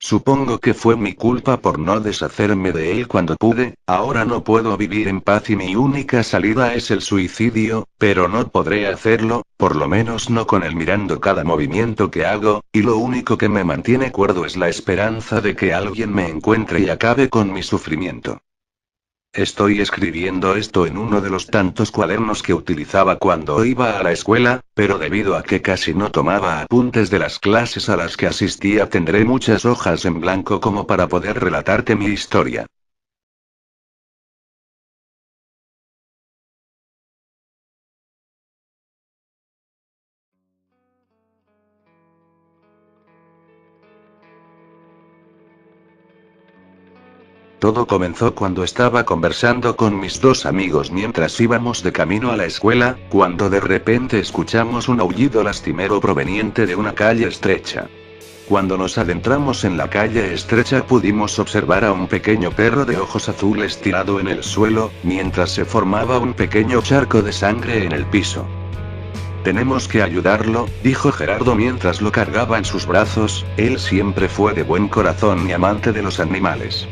Supongo que fue mi culpa por no deshacerme de él cuando pude, ahora no puedo vivir en paz y mi única salida es el suicidio, pero no podré hacerlo, por lo menos no con él mirando cada movimiento que hago, y lo único que me mantiene cuerdo es la esperanza de que alguien me encuentre y acabe con mi sufrimiento. Estoy escribiendo esto en uno de los tantos cuadernos que utilizaba cuando iba a la escuela, pero debido a que casi no tomaba apuntes de las clases a las que asistía tendré muchas hojas en blanco como para poder relatarte mi historia. Todo comenzó cuando estaba conversando con mis dos amigos mientras íbamos de camino a la escuela, cuando de repente escuchamos un aullido lastimero proveniente de una calle estrecha. Cuando nos adentramos en la calle estrecha pudimos observar a un pequeño perro de ojos azules tirado en el suelo, mientras se formaba un pequeño charco de sangre en el piso. Tenemos que ayudarlo, dijo Gerardo mientras lo cargaba en sus brazos, él siempre fue de buen corazón y amante de los animales.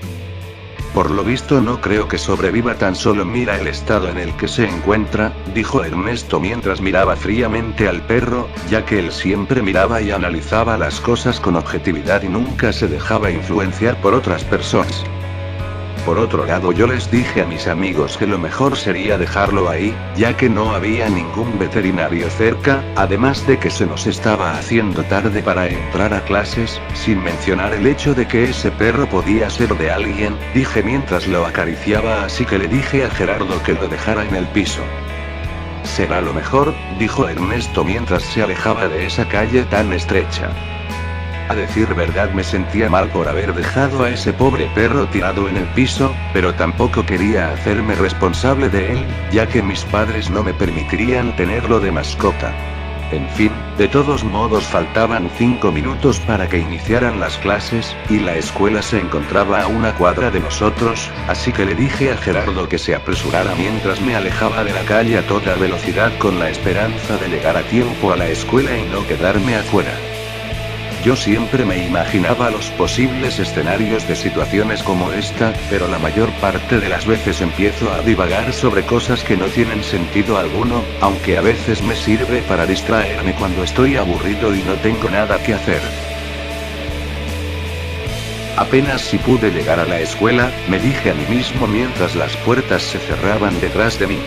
Por lo visto no creo que sobreviva, tan solo mira el estado en el que se encuentra, dijo Ernesto mientras miraba fríamente al perro, ya que él siempre miraba y analizaba las cosas con objetividad y nunca se dejaba influenciar por otras personas. Por otro lado, yo les dije a mis amigos que lo mejor sería dejarlo ahí, ya que no había ningún veterinario cerca, además de que se nos estaba haciendo tarde para entrar a clases, sin mencionar el hecho de que ese perro podía ser de alguien, dije mientras lo acariciaba, así que le dije a Gerardo que lo dejara en el piso. Será lo mejor, dijo Ernesto mientras se alejaba de esa calle tan estrecha. A decir verdad me sentía mal por haber dejado a ese pobre perro tirado en el piso, pero tampoco quería hacerme responsable de él, ya que mis padres no me permitirían tenerlo de mascota. En fin, de todos modos faltaban 5 minutos para que iniciaran las clases, y la escuela se encontraba a una cuadra de nosotros, así que le dije a Gerardo que se apresurara mientras me alejaba de la calle a toda velocidad con la esperanza de llegar a tiempo a la escuela y no quedarme afuera. Yo siempre me imaginaba los posibles escenarios de situaciones como esta, pero la mayor parte de las veces empiezo a divagar sobre cosas que no tienen sentido alguno, aunque a veces me sirve para distraerme cuando estoy aburrido y no tengo nada que hacer. Apenas si pude llegar a la escuela, me dije a mí mismo mientras las puertas se cerraban detrás de mí.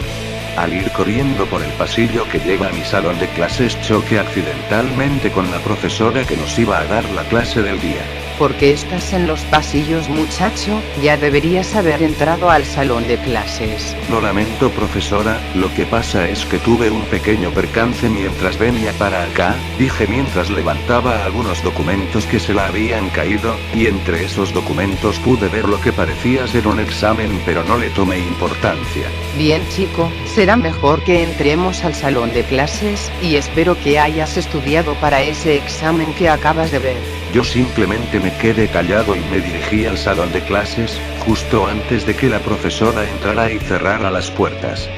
Al ir corriendo por el pasillo que lleva a mi salón de clases choqué accidentalmente con la profesora que nos iba a dar la clase del día. ¿Por qué estás en los pasillos, muchacho? Ya deberías haber entrado al salón de clases. Lo lamento, profesora, lo que pasa es que tuve un pequeño percance mientras venía para acá, dije mientras levantaba algunos documentos que se le habían caído, y entre esos documentos pude ver lo que parecía ser un examen, pero no le tomé importancia. Bien, chico, será mejor que entremos al salón de clases, y espero que hayas estudiado para ese examen que acabas de ver. Yo simplemente me quedé callado y me dirigí al salón de clases, justo antes de que la profesora entrara y cerrara las puertas.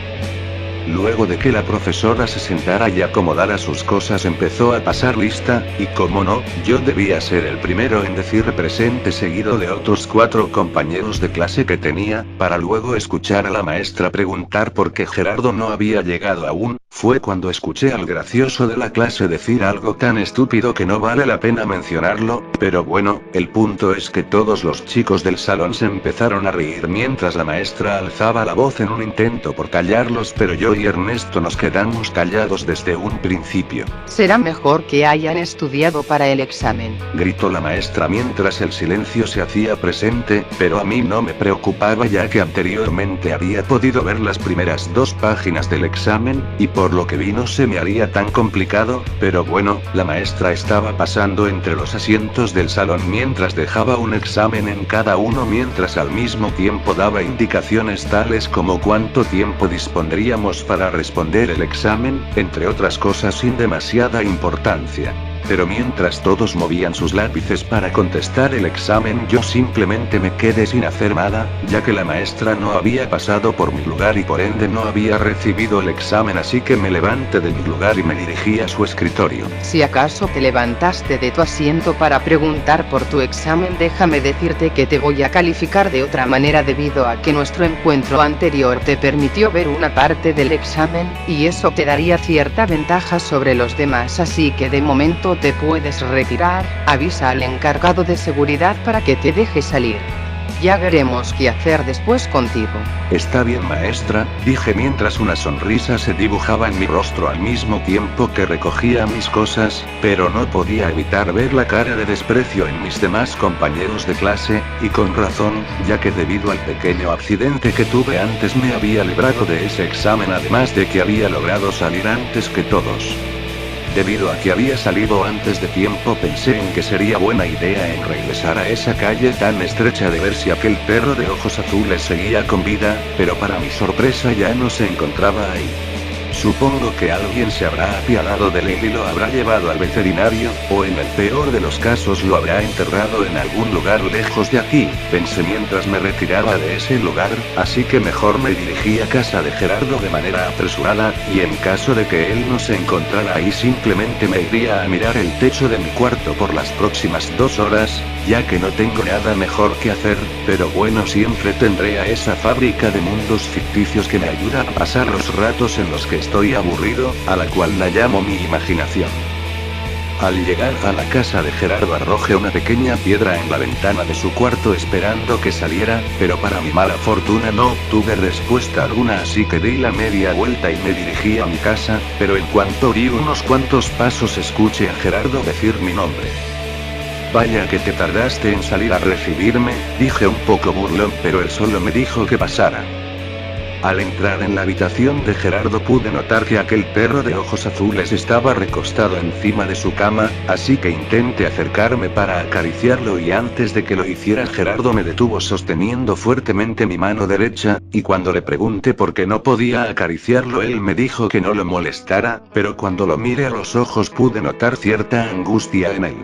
Luego de que la profesora se sentara y acomodara sus cosas empezó a pasar lista, y como no, yo debía ser el primero en decir presente seguido de otros 4 compañeros de clase que tenía, para luego escuchar a la maestra preguntar por qué Gerardo no había llegado aún. Fue cuando escuché al gracioso de la clase decir algo tan estúpido que no vale la pena mencionarlo, pero bueno, el punto es que todos los chicos del salón se empezaron a reír mientras la maestra alzaba la voz en un intento por callarlos, pero yo y Ernesto nos quedamos callados desde un principio. Será mejor que hayan estudiado para el examen, gritó la maestra mientras el silencio se hacía presente, pero a mí no me preocupaba ya que anteriormente había podido ver las primeras 2 páginas del examen, y por lo que vi no se me haría tan complicado, pero bueno, la maestra estaba pasando entre los asientos del salón mientras dejaba un examen en cada uno mientras al mismo tiempo daba indicaciones tales como cuánto tiempo dispondríamos para responder el examen, entre otras cosas sin demasiada importancia. Pero mientras todos movían sus lápices para contestar el examen, yo simplemente me quedé sin hacer nada, ya que la maestra no había pasado por mi lugar y por ende no había recibido el examen, así que me levanté de mi lugar y me dirigí a su escritorio. Si acaso te levantaste de tu asiento para preguntar por tu examen, déjame decirte que te voy a calificar de otra manera debido a que nuestro encuentro anterior te permitió ver una parte del examen, y eso te daría cierta ventaja sobre los demás, así que de momento te puedes retirar. Avisa al encargado de seguridad para que te deje salir. Ya veremos qué hacer después contigo. Está bien, maestra, dije mientras una sonrisa se dibujaba en mi rostro al mismo tiempo que recogía mis cosas, pero no podía evitar ver la cara de desprecio en mis demás compañeros de clase, y con razón, ya que debido al pequeño accidente que tuve antes me había librado de ese examen, además de que había logrado salir antes que todos. Debido a que había salido antes de tiempo, pensé en que sería buena idea en regresar a esa calle tan estrecha de ver si aquel perro de ojos azules seguía con vida, pero para mi sorpresa ya no se encontraba ahí. Supongo que alguien se habrá apiadado de él y lo habrá llevado al veterinario, o en el peor de los casos lo habrá enterrado en algún lugar lejos de aquí, pensé mientras me retiraba de ese lugar, así que mejor me dirigí a casa de Gerardo de manera apresurada, y en caso de que él no se encontrara ahí simplemente me iría a mirar el techo de mi cuarto por las próximas 2 horas, ya que no tengo nada mejor que hacer, pero bueno, siempre tendré a esa fábrica de mundos ficticios que me ayuda a pasar los ratos en los que estoy aburrido, a la cual la llamo mi imaginación. Al llegar a la casa de Gerardo arrojé una pequeña piedra en la ventana de su cuarto esperando que saliera, pero para mi mala fortuna no obtuve respuesta alguna, así que di la media vuelta y me dirigí a mi casa, pero en cuanto di unos cuantos pasos escuché a Gerardo decir mi nombre. Vaya que te tardaste en salir a recibirme, dije un poco burlón, pero él solo me dijo que pasara. Al entrar en la habitación de Gerardo pude notar que aquel perro de ojos azules estaba recostado encima de su cama, así que intenté acercarme para acariciarlo y antes de que lo hiciera Gerardo me detuvo sosteniendo fuertemente mi mano derecha, y cuando le pregunté por qué no podía acariciarlo él me dijo que no lo molestara, pero cuando lo miré a los ojos pude notar cierta angustia en él.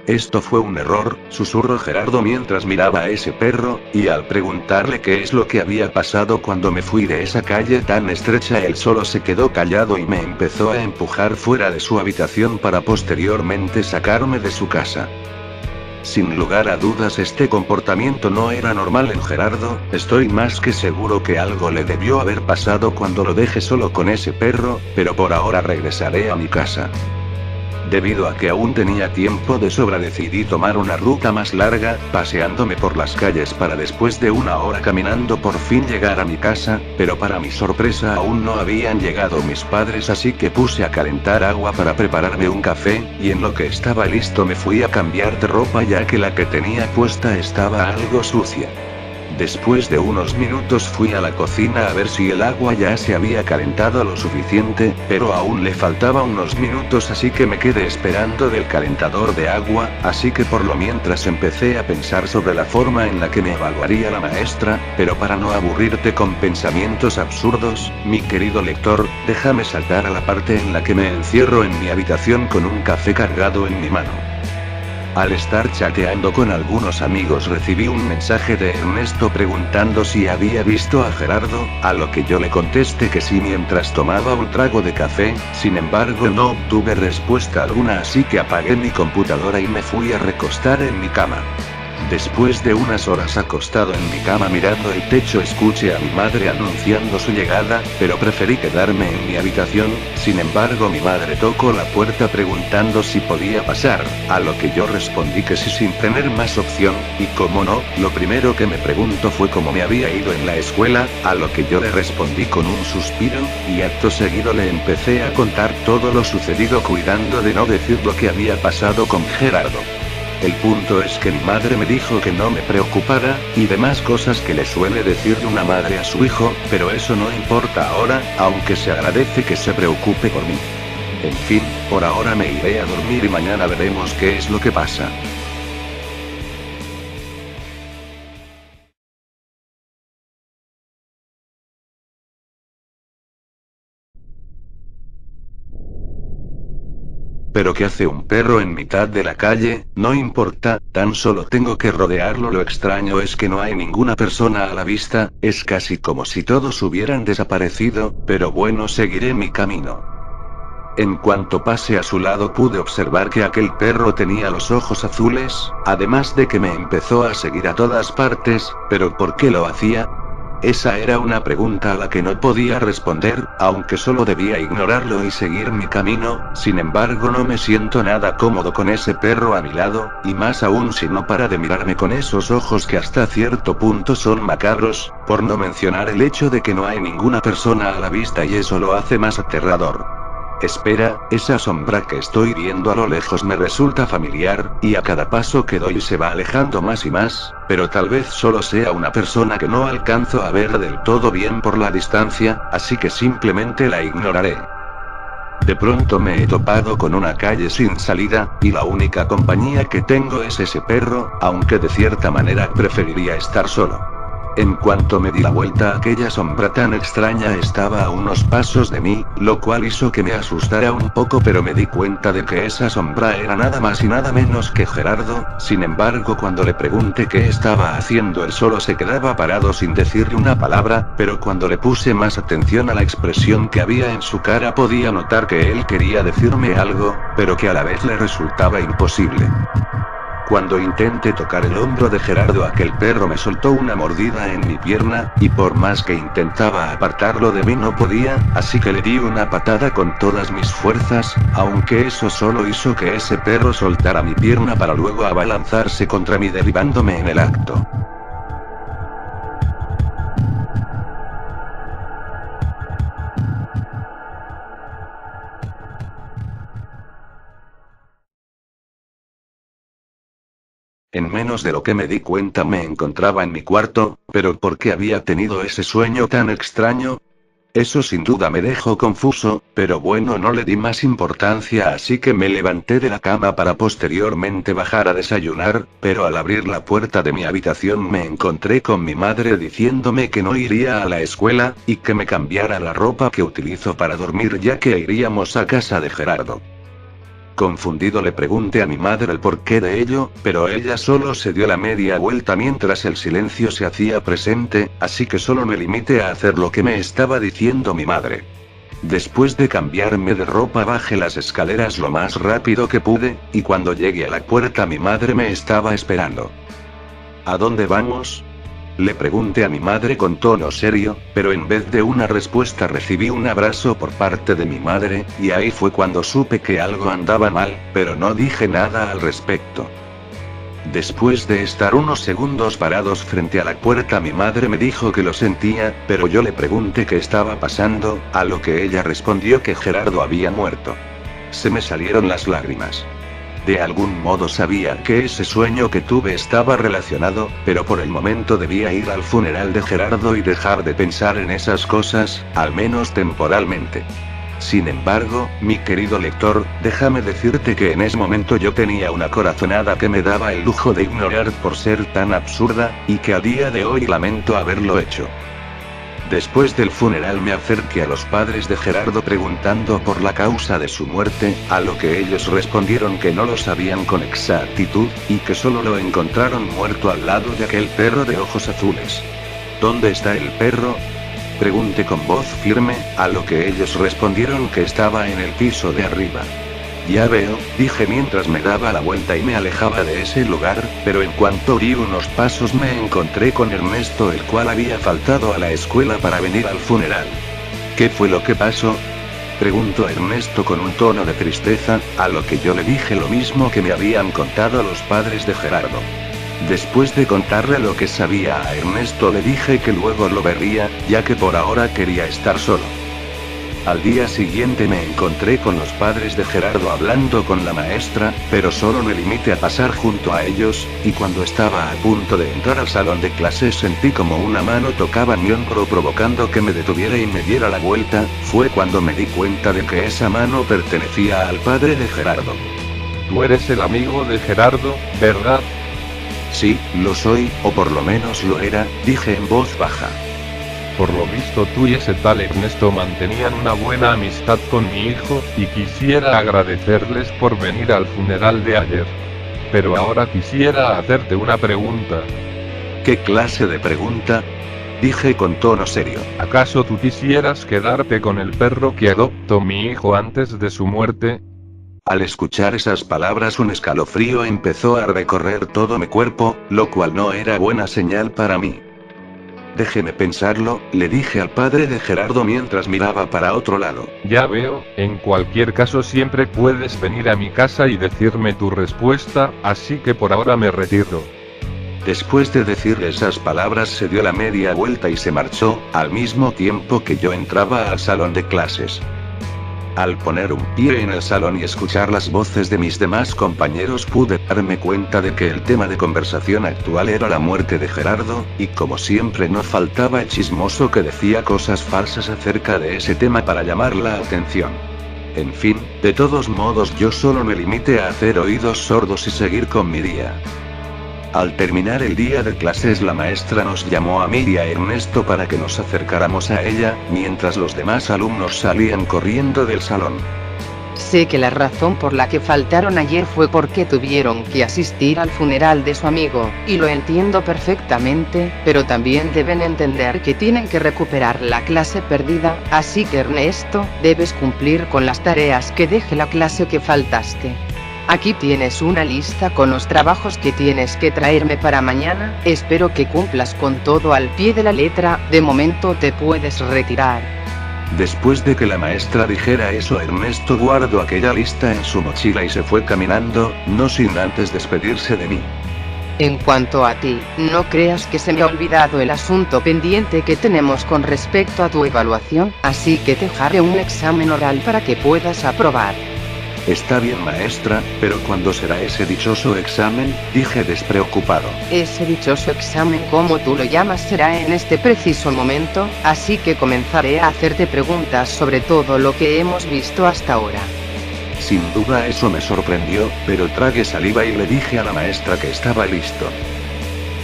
Esto fue un error, susurró Gerardo mientras miraba a ese perro, y al preguntarle qué es lo que había pasado cuando me fui de esa calle tan estrecha él solo se quedó callado y me empezó a empujar fuera de su habitación para posteriormente sacarme de su casa. Sin lugar a dudas este comportamiento no era normal en Gerardo, estoy más que seguro que algo le debió haber pasado cuando lo dejé solo con ese perro, pero por ahora regresaré a mi casa. Debido a que aún tenía tiempo de sobra decidí tomar una ruta más larga, paseándome por las calles para después de 1 hora caminando por fin llegar a mi casa, pero para mi sorpresa aún no habían llegado mis padres, así que puse a calentar agua para prepararme un café, y en lo que estaba listo me fui a cambiar de ropa ya que la que tenía puesta estaba algo sucia. Después de unos minutos fui a la cocina a ver si el agua ya se había calentado lo suficiente, pero aún le faltaba unos minutos, así que me quedé esperando del calentador de agua, así que por lo mientras empecé a pensar sobre la forma en la que me evaluaría la maestra, pero para no aburrirte con pensamientos absurdos, mi querido lector, déjame saltar a la parte en la que me encierro en mi habitación con un café cargado en mi mano. Al estar chateando con algunos amigos recibí un mensaje de Ernesto preguntando si había visto a Gerardo, a lo que yo le contesté que sí mientras tomaba un trago de café, sin embargo no obtuve respuesta alguna, así que apagué mi computadora y me fui a recostar en mi cama. Después de unas horas acostado en mi cama mirando el techo escuché a mi madre anunciando su llegada, pero preferí quedarme en mi habitación. Sin embargo mi madre tocó la puerta preguntando si podía pasar, a lo que yo respondí que sí sin tener más opción, y como no, lo primero que me preguntó fue cómo me había ido en la escuela, a lo que yo le respondí con un suspiro, y acto seguido le empecé a contar todo lo sucedido cuidando de no decir lo que había pasado con Gerardo. El punto es que mi madre me dijo que no me preocupara, y demás cosas que le suele decir una madre a su hijo, pero eso no importa ahora, aunque se agradece que se preocupe por mí. En fin, por ahora me iré a dormir y mañana veremos qué es lo que pasa. ¿Pero qué hace un perro en mitad de la calle? No importa, tan solo tengo que rodearlo. Lo extraño es que no hay ninguna persona a la vista, es casi como si todos hubieran desaparecido, pero bueno, seguiré mi camino. En cuanto pasé a su lado pude observar que aquel perro tenía los ojos azules, además de que me empezó a seguir a todas partes, pero ¿por qué lo hacía? Esa era una pregunta a la que no podía responder, aunque solo debía ignorarlo y seguir mi camino. Sin embargo, no me siento nada cómodo con ese perro a mi lado, y más aún si no para de mirarme con esos ojos que hasta cierto punto son macabros, por no mencionar el hecho de que no hay ninguna persona a la vista y eso lo hace más aterrador. Espera, esa sombra que estoy viendo a lo lejos me resulta familiar, y a cada paso que doy se va alejando más y más, pero tal vez solo sea una persona que no alcanzo a ver del todo bien por la distancia, así que simplemente la ignoraré. De pronto me he topado con una calle sin salida, y la única compañía que tengo es ese perro, aunque de cierta manera preferiría estar solo. En cuanto me di la vuelta, aquella sombra tan extraña estaba a unos pasos de mí, lo cual hizo que me asustara un poco, pero me di cuenta de que esa sombra era nada más y nada menos que Gerardo. Sin embargo, cuando le pregunté qué estaba haciendo, él solo se quedaba parado sin decirle una palabra, pero cuando le puse más atención a la expresión que había en su cara podía notar que él quería decirme algo, pero que a la vez le resultaba imposible. Cuando intenté tocar el hombro de Gerardo, aquel perro me soltó una mordida en mi pierna, y por más que intentaba apartarlo de mí no podía, así que le di una patada con todas mis fuerzas, aunque eso solo hizo que ese perro soltara mi pierna para luego abalanzarse contra mí derribándome en el acto. En menos de lo que me di cuenta me encontraba en mi cuarto, pero ¿por qué había tenido ese sueño tan extraño? Eso sin duda me dejó confuso, pero bueno, no le di más importancia, así que me levanté de la cama para posteriormente bajar a desayunar, pero al abrir la puerta de mi habitación me encontré con mi madre diciéndome que no iría a la escuela, y que me cambiara la ropa que utilizo para dormir ya que iríamos a casa de Gerardo. Confundido le pregunté a mi madre el porqué de ello, pero ella solo se dio la media vuelta mientras el silencio se hacía presente, así que solo me limité a hacer lo que me estaba diciendo mi madre. Después de cambiarme de ropa bajé las escaleras lo más rápido que pude, y cuando llegué a la puerta mi madre me estaba esperando. ¿A dónde vamos?, le pregunté a mi madre con tono serio, pero en vez de una respuesta recibí un abrazo por parte de mi madre, y ahí fue cuando supe que algo andaba mal, pero no dije nada al respecto. Después de estar unos segundos parados frente a la puerta, mi madre me dijo que lo sentía, pero yo le pregunté qué estaba pasando, a lo que ella respondió que Gerardo había muerto. Se me salieron las lágrimas. De algún modo sabía que ese sueño que tuve estaba relacionado, pero por el momento debía ir al funeral de Gerardo y dejar de pensar en esas cosas, al menos temporalmente. Sin embargo, mi querido lector, déjame decirte que en ese momento yo tenía una corazonada que me daba el lujo de ignorar por ser tan absurda, y que a día de hoy lamento haberlo hecho. Después del funeral me acerqué a los padres de Gerardo preguntando por la causa de su muerte, a lo que ellos respondieron que no lo sabían con exactitud, y que solo lo encontraron muerto al lado de aquel perro de ojos azules. ¿Dónde está el perro?, pregunté con voz firme, a lo que ellos respondieron que estaba en el piso de arriba. Ya veo, dije mientras me daba la vuelta y me alejaba de ese lugar, pero en cuanto di unos pasos me encontré con Ernesto, el cual había faltado a la escuela para venir al funeral. ¿Qué fue lo que pasó?, preguntó Ernesto con un tono de tristeza, a lo que yo le dije lo mismo que me habían contado los padres de Gerardo. Después de contarle lo que sabía a Ernesto le dije que luego lo vería, ya que por ahora quería estar solo. Al día siguiente me encontré con los padres de Gerardo hablando con la maestra, pero solo me limité a pasar junto a ellos, y cuando estaba a punto de entrar al salón de clases sentí como una mano tocaba mi hombro provocando que me detuviera y me diera la vuelta. Fue cuando me di cuenta de que esa mano pertenecía al padre de Gerardo. Tú eres el amigo de Gerardo, ¿verdad? Sí, lo soy, o por lo menos lo era, dije en voz baja. Por lo visto tú y ese tal Ernesto mantenían una buena amistad con mi hijo, y quisiera agradecerles por venir al funeral de ayer. Pero ahora quisiera hacerte una pregunta. ¿Qué clase de pregunta? Dije con tono serio. ¿Acaso tú quisieras quedarte con el perro que adoptó mi hijo antes de su muerte? Al escuchar esas palabras un escalofrío empezó a recorrer todo mi cuerpo, lo cual no era buena señal para mí. Déjeme pensarlo, le dije al padre de Gerardo mientras miraba para otro lado. Ya veo, en cualquier caso siempre puedes venir a mi casa y decirme tu respuesta, así que por ahora me retiro. Después de decir esas palabras se dio la media vuelta y se marchó, al mismo tiempo que yo entraba al salón de clases. Al poner un pie en el salón y escuchar las voces de mis demás compañeros pude darme cuenta de que el tema de conversación actual era la muerte de Gerardo, y como siempre no faltaba el chismoso que decía cosas falsas acerca de ese tema para llamar la atención. En fin, de todos modos yo solo me limité a hacer oídos sordos y seguir con mi día. Al terminar el día de clases la maestra nos llamó a mí y a Ernesto para que nos acercáramos a ella, mientras los demás alumnos salían corriendo del salón. Sé que la razón por la que faltaron ayer fue porque tuvieron que asistir al funeral de su amigo, y lo entiendo perfectamente, pero también deben entender que tienen que recuperar la clase perdida, así que Ernesto, debes cumplir con las tareas que deje la clase que faltaste. Aquí tienes una lista con los trabajos que tienes que traerme para mañana, espero que cumplas con todo al pie de la letra, de momento te puedes retirar. Después de que la maestra dijera eso Ernesto guardó aquella lista en su mochila y se fue caminando, no sin antes despedirse de mí. En cuanto a ti, no creas que se me ha olvidado el asunto pendiente que tenemos con respecto a tu evaluación, así que te haré un examen oral para que puedas aprobar. Está bien maestra, pero ¿cuándo será ese dichoso examen? Dije despreocupado. Ese dichoso examen como tú lo llamas será en este preciso momento, así que comenzaré a hacerte preguntas sobre todo lo que hemos visto hasta ahora. Sin duda eso me sorprendió, pero tragué saliva y le dije a la maestra que estaba listo.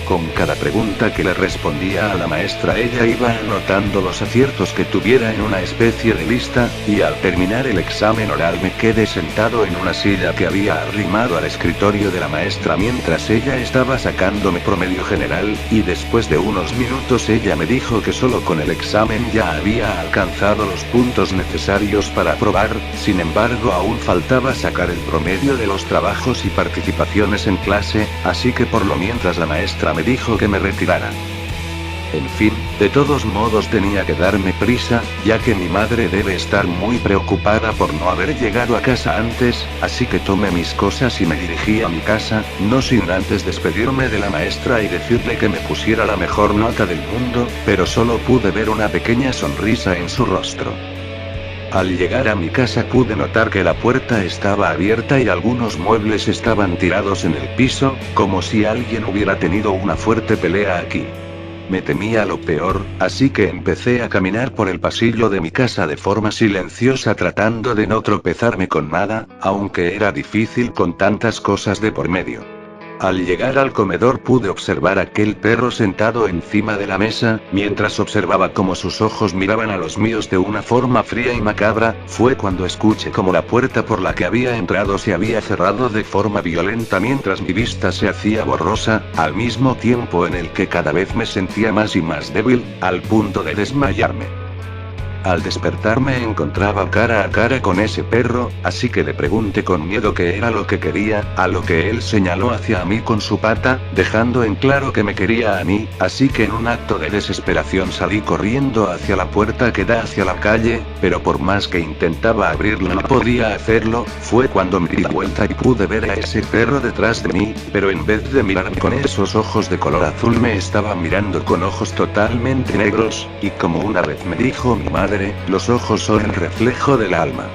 Con cada pregunta que le respondía a la maestra ella iba anotando los aciertos que tuviera en una especie de lista, y al terminar el examen oral me quedé sentado en una silla que había arrimado al escritorio de la maestra mientras ella estaba sacando mi promedio general, y después de unos minutos ella me dijo que solo con el examen ya había alcanzado los puntos necesarios para aprobar, sin embargo aún faltaba sacar el promedio de los trabajos y participaciones en clase, así que por lo mientras la maestra me dijo que me retirara. En fin, de todos modos tenía que darme prisa, ya que mi madre debe estar muy preocupada por no haber llegado a casa antes, así que tomé mis cosas y me dirigí a mi casa, no sin antes despedirme de la maestra y decirle que me pusiera la mejor nota del mundo, pero solo pude ver una pequeña sonrisa en su rostro. Al llegar a mi casa pude notar que la puerta estaba abierta y algunos muebles estaban tirados en el piso, como si alguien hubiera tenido una fuerte pelea aquí. Me temía lo peor, así que empecé a caminar por el pasillo de mi casa de forma silenciosa tratando de no tropezarme con nada, aunque era difícil con tantas cosas de por medio. Al llegar al comedor pude observar a aquel perro sentado encima de la mesa, mientras observaba cómo sus ojos miraban a los míos de una forma fría y macabra, fue cuando escuché cómo la puerta por la que había entrado se había cerrado de forma violenta mientras mi vista se hacía borrosa, al mismo tiempo en el que cada vez me sentía más y más débil, al punto de desmayarme. Al despertar me encontraba cara a cara con ese perro, así que le pregunté con miedo qué era lo que quería, a lo que él señaló hacia mí con su pata, dejando en claro que me quería a mí, así que en un acto de desesperación salí corriendo hacia la puerta que da hacia la calle, pero por más que intentaba abrirla no podía hacerlo, fue cuando me di vuelta y pude ver a ese perro detrás de mí, pero en vez de mirarme con esos ojos de color azul me estaba mirando con ojos totalmente negros, y como una vez me dijo mi madre, los ojos son el reflejo del alma.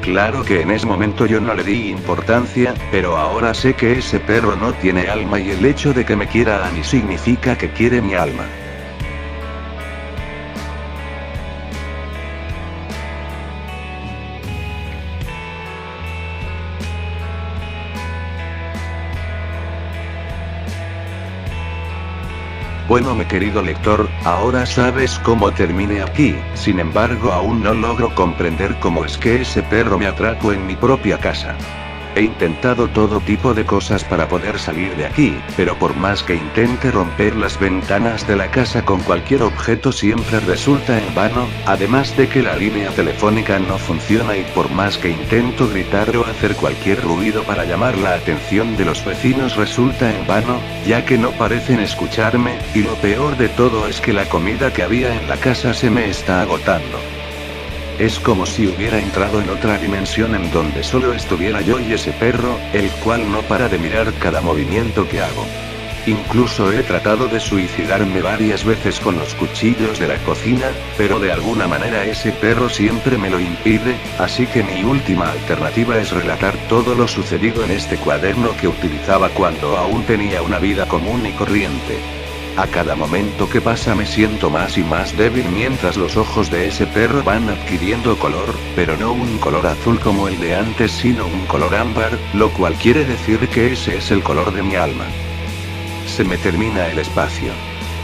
Claro que en ese momento yo no le di importancia, pero ahora sé que ese perro no tiene alma y el hecho de que me quiera a mí significa que quiere mi alma. Bueno, mi querido lector, ahora sabes cómo terminé aquí, sin embargo aún no logro comprender cómo es que ese perro me atrapó en mi propia casa. He intentado todo tipo de cosas para poder salir de aquí, pero por más que intente romper las ventanas de la casa con cualquier objeto siempre resulta en vano, además de que la línea telefónica no funciona y por más que intento gritar o hacer cualquier ruido para llamar la atención de los vecinos resulta en vano, ya que no parecen escucharme, y lo peor de todo es que la comida que había en la casa se me está agotando. Es como si hubiera entrado en otra dimensión en donde solo estuviera yo y ese perro, el cual no para de mirar cada movimiento que hago. Incluso he tratado de suicidarme varias veces con los cuchillos de la cocina, pero de alguna manera ese perro siempre me lo impide, así que mi última alternativa es relatar todo lo sucedido en este cuaderno que utilizaba cuando aún tenía una vida común y corriente. A cada momento que pasa me siento más y más débil mientras los ojos de ese perro van adquiriendo color, pero no un color azul como el de antes sino un color ámbar, lo cual quiere decir que ese es el color de mi alma. Se me termina el espacio.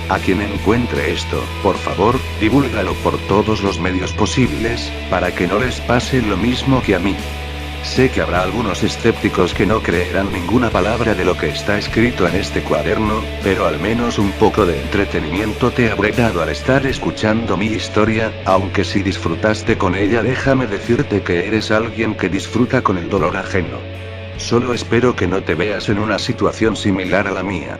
A quien encuentre esto, por favor, divúlgalo por todos los medios posibles, para que no les pase lo mismo que a mí. Sé que habrá algunos escépticos que no creerán ninguna palabra de lo que está escrito en este cuaderno, pero al menos un poco de entretenimiento te habré dado al estar escuchando mi historia, aunque si disfrutaste con ella déjame decirte que eres alguien que disfruta con el dolor ajeno. Solo espero que no te veas en una situación similar a la mía.